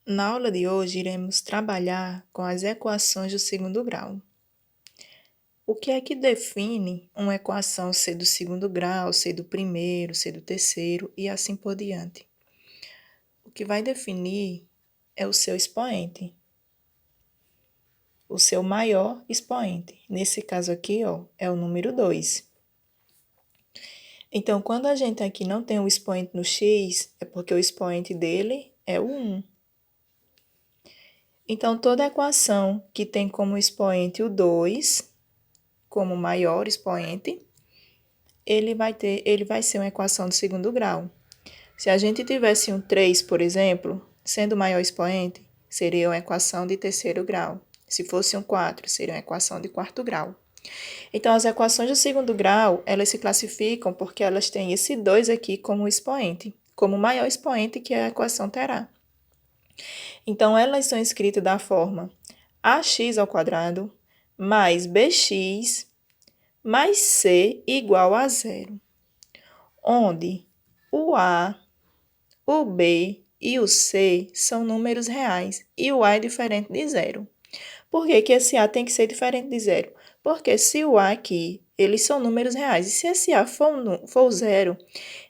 Na aula de hoje, iremos trabalhar com as equações do segundo grau. O que é que define uma equação ser do segundo grau, ser do primeiro, ser do terceiro e assim por diante? O que vai definir é o seu expoente, o seu maior expoente. Nesse caso aqui, ó, é o número 2. Então, quando a gente aqui não tem o expoente no x, é porque o expoente dele é o 1. Então, toda equação que tem como expoente o 2, como maior expoente, ele vai ser uma equação de segundo grau. Se a gente tivesse um 3, por exemplo, sendo o maior expoente, seria uma equação de terceiro grau. Se fosse um 4, seria uma equação de quarto grau. Então, as equações do segundo grau, elas se classificam porque elas têm esse 2 aqui como expoente, como maior expoente que a equação terá. Então, elas são escritas da forma ax ao quadrado mais bx mais c igual a zero, onde o a, o b e o c são números reais e o a é diferente de zero. Por que esse a tem que ser diferente de zero? Porque se o a aqui, eles são números reais, e se esse a for zero,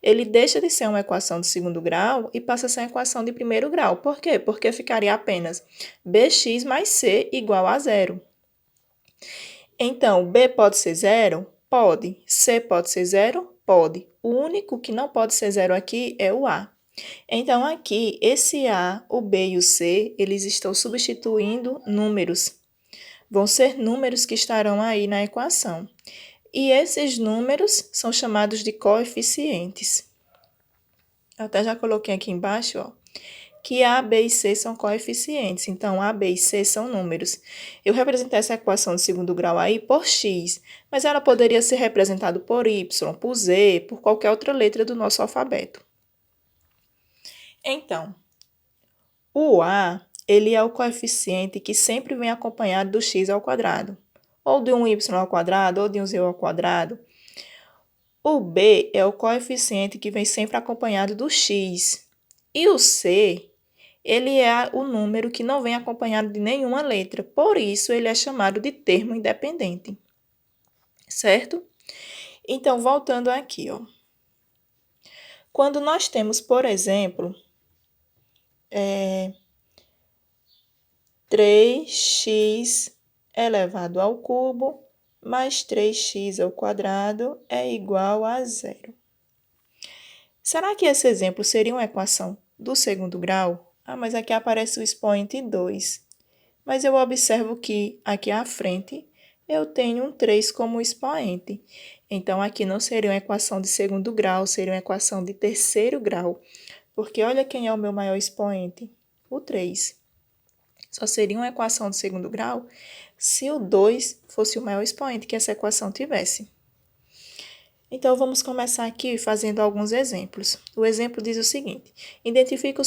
ele deixa de ser uma equação de segundo grau e passa a ser uma equação de primeiro grau. Por quê? Porque ficaria apenas bx mais c igual a zero. Então, b pode ser zero? Pode. C pode ser zero? Pode. O único que não pode ser zero aqui é o a. Então, aqui, esse a, o b e o c, eles estão substituindo números. Vão ser números que estarão aí na equação. E esses números são chamados de coeficientes. Eu até já coloquei aqui embaixo, ó, que A, B e C são coeficientes. Então, A, B e C são números. Eu representei essa equação de segundo grau aí por x, mas ela poderia ser representada por y, por z, por qualquer outra letra do nosso alfabeto. Então, o A, ele é o coeficiente que sempre vem acompanhado do x ao quadrado, ou de um y ao quadrado, ou de um z ao quadrado. O B é o coeficiente que vem sempre acompanhado do x. E o C, ele é o número que não vem acompanhado de nenhuma letra, por isso ele é chamado de termo independente, certo? Então, voltando aqui, ó. Quando nós temos, por exemplo, 3x elevado ao cubo mais 3x ao quadrado é igual a zero. Será que esse exemplo seria uma equação do segundo grau? Ah, mas aqui aparece o expoente 2. Mas eu observo que aqui à frente eu tenho um 3 como expoente. Então, aqui não seria uma equação de segundo grau, seria uma equação de terceiro grau. Porque olha quem é o meu maior expoente, o 3. Só seria uma equação de segundo grau se o 2 fosse o maior expoente que essa equação tivesse. Então, vamos começar aqui fazendo alguns exemplos. O exemplo diz o seguinte: identifique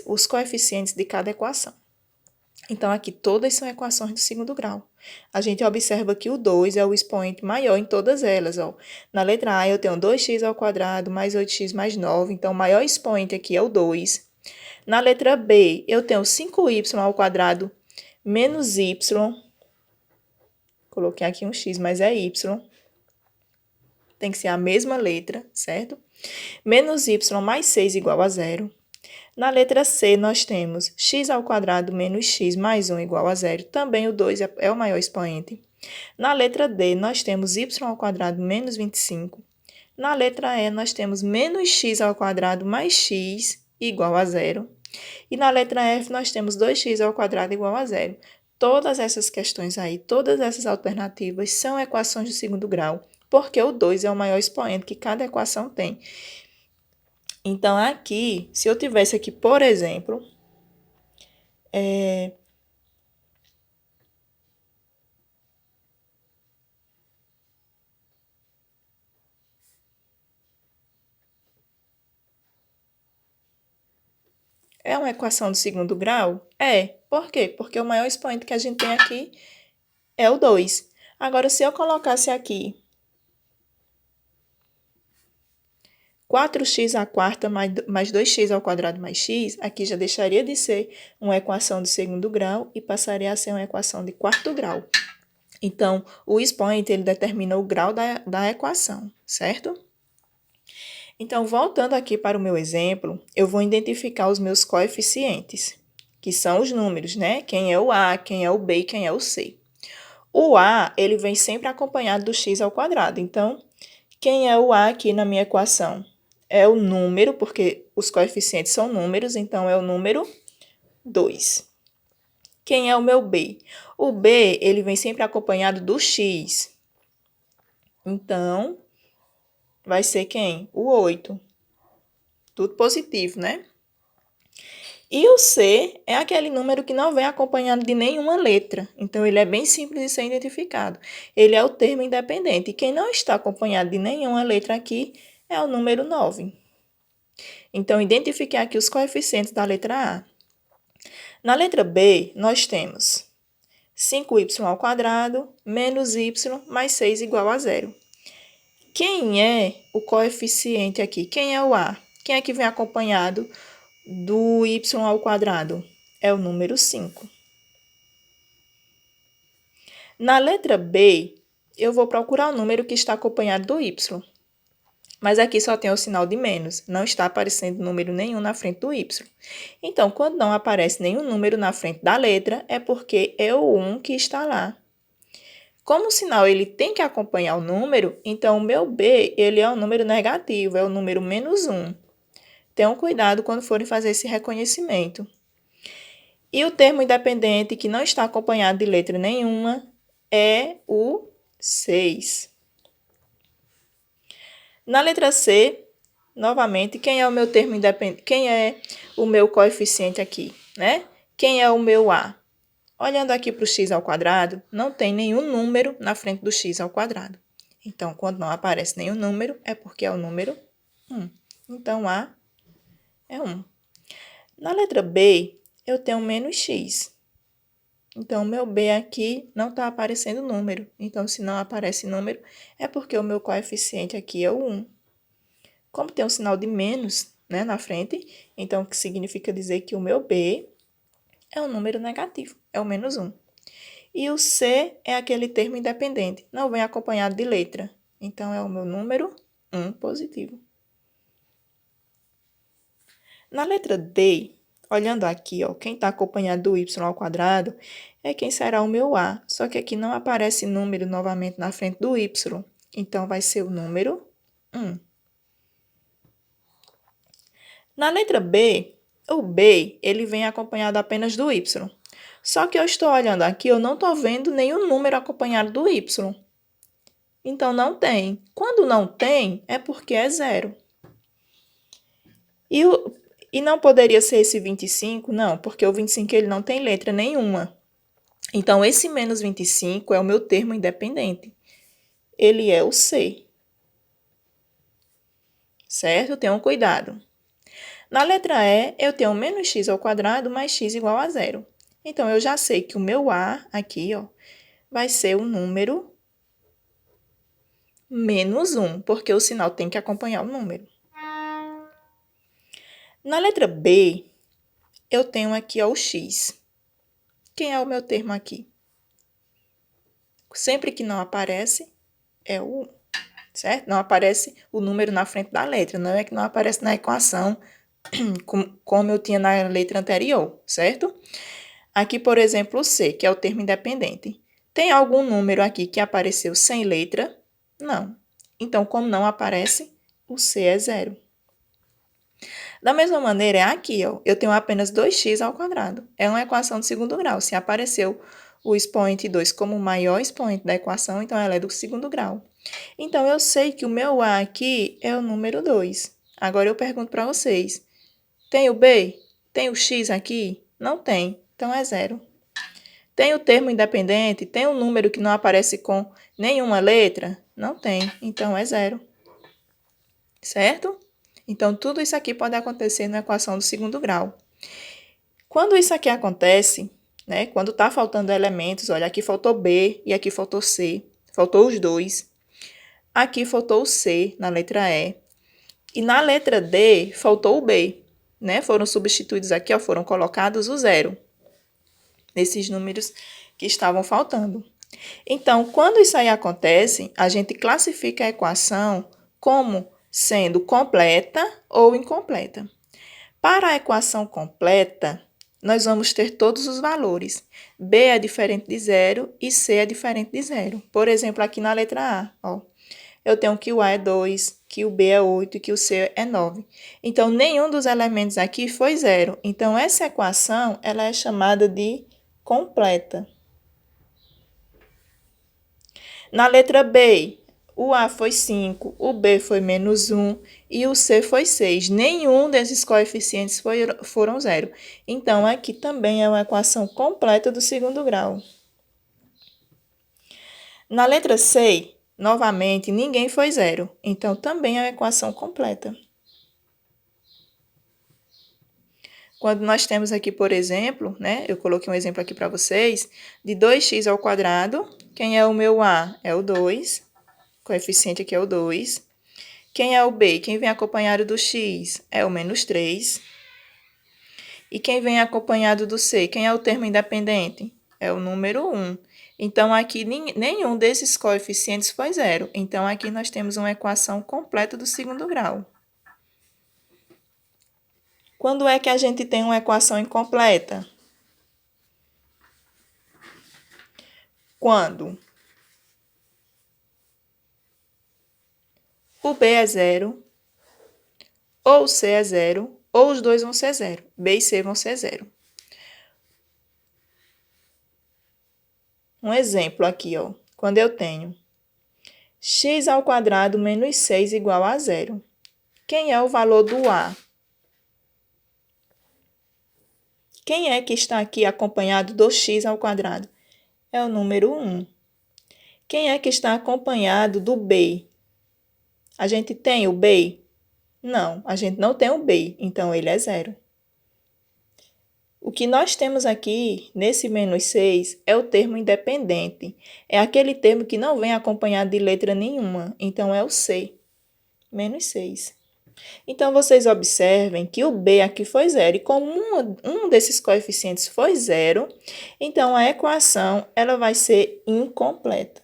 os coeficientes de cada equação. Então, aqui todas são equações do segundo grau. A gente observa que o 2 é o expoente maior em todas elas. Ó. Na letra A, eu tenho 2x ao quadrado mais 8x mais 9. Então, o maior expoente aqui é o 2. Na letra B, eu tenho 5y ao quadrado menos y. Coloquei aqui um x, mas é y. Tem que ser a mesma letra, certo? Menos y mais 6 igual a zero. Na letra C, nós temos x ao quadrado menos x mais 1 igual a zero. Também o 2 é o maior expoente. Na letra D, nós temos y ao quadrado menos 25. Na letra E, nós temos menos x ao quadrado mais x igual a zero. E na letra F, nós temos 2x ao quadrado igual a zero. Todas essas questões aí, todas essas alternativas são equações de segundo grau, porque o 2 é o maior expoente que cada equação tem. Então, aqui, se eu tivesse aqui, por exemplo, é uma equação de segundo grau? É. Por quê? Porque o maior expoente que a gente tem aqui é o 2. Agora, se eu colocasse aqui 4x à quarta mais 2x ao quadrado mais x, aqui já deixaria de ser uma equação de segundo grau e passaria a ser uma equação de quarto grau. Então, o expoente, ele determina o grau da equação, certo? Então, voltando aqui para o meu exemplo, eu vou identificar os meus coeficientes, que são os números, né? Quem é o A, quem é o B e quem é o C. O A, ele vem sempre acompanhado do x ao quadrado. Então, quem é o A aqui na minha equação? É o número, porque os coeficientes são números, então é o número 2. Quem é o meu B? O B, ele vem sempre acompanhado do x. Então, vai ser quem? O 8. Tudo positivo, né? E o C é aquele número que não vem acompanhado de nenhuma letra. Então, ele é bem simples de ser identificado. Ele é o termo independente. E quem não está acompanhado de nenhuma letra aqui é o número 9. Então, identifiquei aqui os coeficientes da letra A. Na letra B, nós temos 5y ao quadrado menos y mais 6 igual a 0. Quem é o coeficiente aqui? Quem é o A? Quem é que vem acompanhado do y ao quadrado? É o número 5. Na letra B, eu vou procurar o número que está acompanhado do y. Mas aqui só tem o sinal de menos, não está aparecendo número nenhum na frente do y. Então, quando não aparece nenhum número na frente da letra, é porque é o 1 que está lá. Como o sinal ele tem que acompanhar o número, então o meu B ele é um número negativo, é o número menos 1. Tenham cuidado quando forem fazer esse reconhecimento. E o termo independente que não está acompanhado de letra nenhuma é o 6. Na letra C, novamente, quem é o meu termo independente? Quem é o meu coeficiente aqui, né? Quem é o meu A? Olhando aqui para o x ao quadrado, não tem nenhum número na frente do x ao quadrado. Então, quando não aparece nenhum número, é porque é o número 1. Então, A é 1. Na letra B, eu tenho menos x. Então, o meu B aqui não está aparecendo número. Então, se não aparece número, é porque o meu coeficiente aqui é o 1. Como tem um sinal de menos, né, na frente, então, que significa dizer que o meu B é um número negativo, é o menos 1. E o C é aquele termo independente, não vem acompanhado de letra. Então, é o meu número 1 positivo. Na letra D, olhando aqui, ó, quem está acompanhado do y ao quadrado é quem será o meu A. Só que aqui não aparece número novamente na frente do y. Então, vai ser o número 1. Na letra B, o B ele vem acompanhado apenas do y. Só que eu estou olhando aqui, eu não estou vendo nenhum número acompanhado do y. Então, não tem. Quando não tem, é porque é 0. E não poderia ser esse 25? Não, porque o 25 ele não tem letra nenhuma. Então, esse menos 25 é o meu termo independente. Ele é o C. Certo? Tenham cuidado. Na letra E, eu tenho menos x ao quadrado mais x igual a 0. Então, eu já sei que o meu A aqui, ó, vai ser o número menos 1, porque o sinal tem que acompanhar o número. Na letra B, eu tenho aqui ó, o x. Quem é o meu termo aqui? Sempre que não aparece, é o 1, certo? Não aparece o número na frente da letra, não é que não aparece na equação como eu tinha na letra anterior, certo? Aqui, por exemplo, o C, que é o termo independente. Tem algum número aqui que apareceu sem letra? Não. Então, como não aparece, o C é 0. Da mesma maneira, é aqui, ó, eu tenho apenas 2x ao quadrado. É uma equação de segundo grau. Se apareceu o expoente 2 como o maior expoente da equação, então ela é do segundo grau. Então, eu sei que o meu A aqui é o número 2. Agora, eu pergunto para vocês, tem o B? Tem o x aqui? Não tem, então é 0. Tem o termo independente? Tem um número que não aparece com nenhuma letra? Não tem, então é 0. Certo? Então, tudo isso aqui pode acontecer na equação do segundo grau. Quando isso aqui acontece, né, quando está faltando elementos, olha, aqui faltou B e aqui faltou C, faltou os dois. Aqui faltou o C na letra E. E na letra D, faltou o B, né? Foram substituídos aqui, ó, foram colocados o zero, nesses números que estavam faltando. Então, quando isso aí acontece, a gente classifica a equação como sendo completa ou incompleta. Para a equação completa, nós vamos ter todos os valores. B é diferente de zero e C é diferente de zero. Por exemplo, aqui na letra A, ó, eu tenho que o A é 2, que o B é 8 e que o C é 9. Então, nenhum dos elementos aqui foi zero. Então, essa equação ela é chamada de completa. Na letra B, o A foi 5, o B foi -1 e o C foi 6. Nenhum desses coeficientes foram zero. Então, aqui também é uma equação completa do segundo grau. Na letra C, novamente, ninguém foi zero. Então, também é uma equação completa. Quando nós temos aqui, por exemplo, né, eu coloquei um exemplo aqui para vocês, de 2x ao quadrado, quem é o meu A? É o 2, o coeficiente aqui é o 2. Quem é o B? Quem vem acompanhado do x? É o -3. E quem vem acompanhado do C? Quem é o termo independente? É o número 1. Então, aqui nenhum desses coeficientes foi zero. Então, aqui nós temos uma equação completa do segundo grau. Quando é que a gente tem uma equação incompleta? Quando o B é zero, ou o C é zero, ou os dois vão ser zero. B e C vão ser zero. Um exemplo aqui, ó. Quando eu tenho x ao quadrado menos 6 igual a zero. Quem é o valor do A? Quem é que está aqui acompanhado do x ao quadrado? É o número 1. Quem é que está acompanhado do B? A gente tem o B? Não, a gente não tem o B, então ele é zero. O que nós temos aqui, nesse -6, é o termo independente. É aquele termo que não vem acompanhado de letra nenhuma, então é o C, -6. Então, vocês observem que o B aqui foi zero, e como um desses coeficientes foi zero, então a equação ela vai ser incompleta.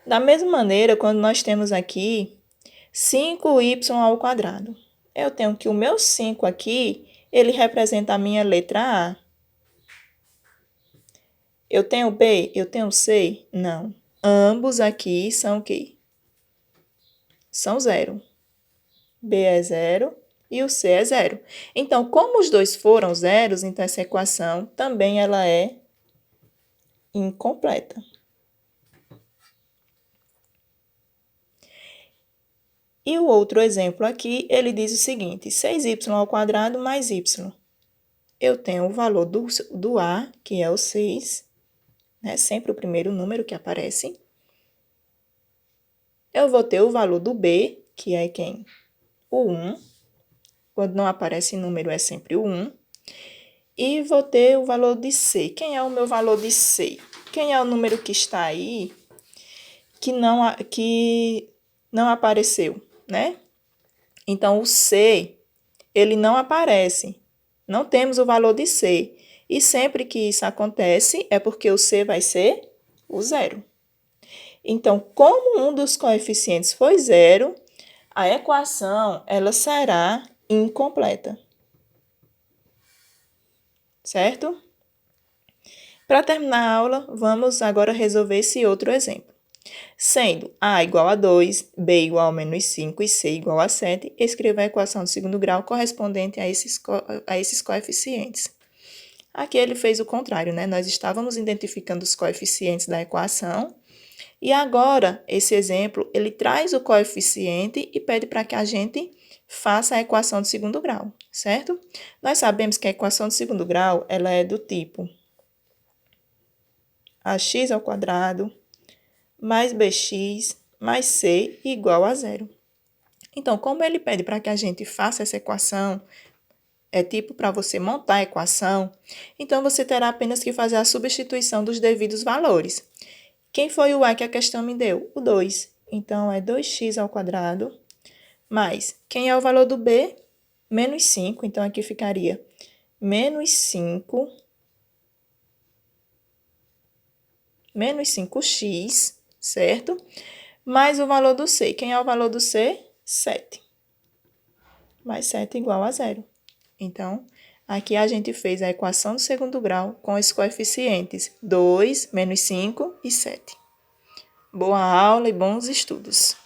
Da mesma maneira, quando nós temos aqui 5y ao quadrado, eu tenho que o meu 5 aqui, ele representa a minha letra A. Eu tenho B? Eu tenho C? Não. Ambos aqui são o quê? São zero. B é zero e o C é zero. Então, como os dois foram zeros, então essa equação também ela é incompleta. E o outro exemplo aqui, ele diz o seguinte, 6y ao quadrado mais y. Eu tenho o valor do A, que é o 6, né? Sempre o primeiro número que aparece. Eu vou ter o valor do B, que é quem? O 1. Quando não aparece número, é sempre o 1. E vou ter o valor de C. Quem é o meu valor de C? Quem é o número que está aí que não apareceu, né? Então, o C, ele não aparece. Não temos o valor de C. E sempre que isso acontece, é porque o C vai ser o zero. Então, como um dos coeficientes foi zero, a equação ela será incompleta. Certo? Para terminar a aula, vamos agora resolver esse outro exemplo. Sendo A igual a 2, B igual a -5 e C igual a 7, escreva a equação de segundo grau correspondente a esses coeficientes. Aqui ele fez o contrário, né? Nós estávamos identificando os coeficientes da equação e agora, esse exemplo, ele traz o coeficiente e pede para que a gente faça a equação de segundo grau, certo? Nós sabemos que a equação de segundo grau, ela é do tipo ax ao quadrado mais bx mais c igual a zero. Então, como ele pede para que a gente faça essa equação, é tipo para você montar a equação, então você terá apenas que fazer a substituição dos devidos valores. Quem foi o A que a questão me deu? O 2. Então, é 2x ao quadrado, mais, quem é o valor do B? Menos 5, então aqui ficaria menos 5x, certo? Mais o valor do C. Quem é o valor do C? 7. Mais 7 igual a 0. Então, aqui a gente fez a equação do segundo grau com os coeficientes 2, menos 5 e 7. Boa aula e bons estudos!